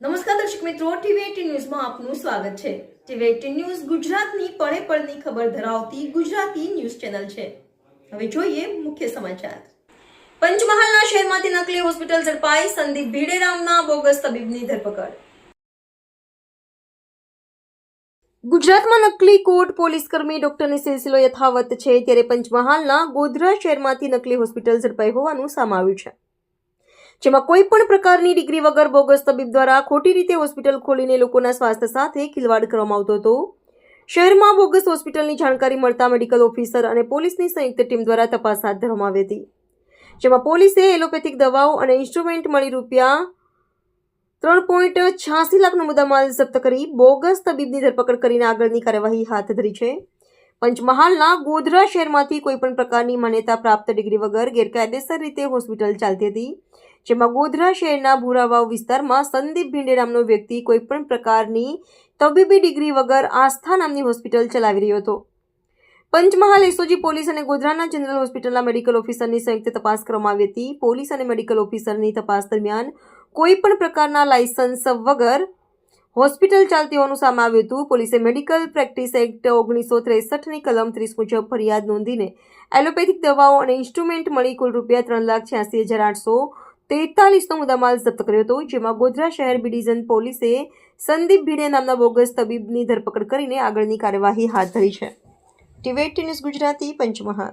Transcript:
નમસ્કાર દર્શક મિત્રો, ટીવી18 ન્યૂઝમાં આપનું સ્વાગત છે। ટીવી18 ન્યૂઝ ગુજરાતની પળે પળની ખબર ધરાવતી ગુજરાતી ન્યૂઝ ચેનલ છે। હવે જોઈએ મુખ્ય સમાચાર। પંચમહાલના શહેરમાંથી નકલી હોસ્પિટલ ઝડપાઈ, સંદીપ ભીડે નામના બોગસ તબીબની ધરપકડ। ગુજરાતમાં નકલી કોટ પોલીસ કર્મી ડોક્ટરની સિલસિલો યથાવત છે, ત્યારે પંચમહાલના ગોધરા શહેરમાંથી નકલી હોસ્પિટલ ઝડપાઈ હોવાનું સામે આવ્યું છે, જેમાં કોઈ પણ પ્રકારની ડિગ્રી વગર બોગસ તબીબ દ્વારા ખોટી રીતે હોસ્પિટલ ખોલીને લોકોના સ્વાસ્થ્ય સાથે ખિલવાડ કરવામાં આવતો હતો। શહેરમાં બોગસ હોસ્પિટલની જાણકારી મળતા મેડિકલ ઓફિસર અને પોલીસની સંયુક્ત ટીમ દ્વારા તપાસ હાથ ધરવામાં આવી હતી, જેમાં પોલીસે એલોપેથિક દવાઓ અને ઇન્સ્ટ્રુમેન્ટ મળી રૂપિયા 3.86 લાખનો મુદ્દામાલ જપ્ત કરી બોગસ તબીબની ધરપકડ કરીને આગળની કાર્યવાહી હાથ ધરી છે। પંચમહાલના ગોધરા શહેરમાંથી કોઈપણ પ્રકારની માન્યતા પ્રાપ્ત ડિગ્રી વગર ગેરકાયદેસર રીતે હોસ્પિટલ ચાલતી હતી, જેમાં ગોધરા શહેરના ભૂરાવાવ વિસ્તારમાં સંદીપ ભીંડે નામનો વ્યક્તિ કોઈપણ પ્રકારની તબીબી ડિગ્રી વગર આસ્થા નામની હોસ્પિટલ ચલાવી રહ્યો હતો। પંચમહાલ એસઓજી પોલીસ અને ગોધરાના જનરલ હોસ્પિટલના મેડિકલ ઓફિસરની સંયુક્ત તપાસ કરવામાં આવી હતી। પોલીસ અને મેડિકલ ઓફિસરની તપાસ દરમિયાન કોઈપણ પ્રકારના લાયસન્સ વગર હોસ્પિટલ ચાલતી હોવાનું સામે આવ્યું હતું। પોલીસે મેડિકલ પ્રેક્ટિસ એક્ટ 1963ની કલમ 30 મુજબ ફરિયાદ નોંધીને એલોપેથિક દવાઓ અને ઇન્સ્ટ્રુમેન્ટ મળી કુલ રૂપિયા 3,86,843નો મુદ્દામાલ જપ્ત કર્યો હતો, જેમાં ગોધરા શહેર બી ડિવિઝન પોલીસે સંદીપ ભીડે નામના બોગસ તબીબની ધરપકડ કરીને આગળની કાર્યવાહી હાથ ધરી છે। ટીવી18 ન્યૂઝ ગુજરાતી, પંચમહાલ।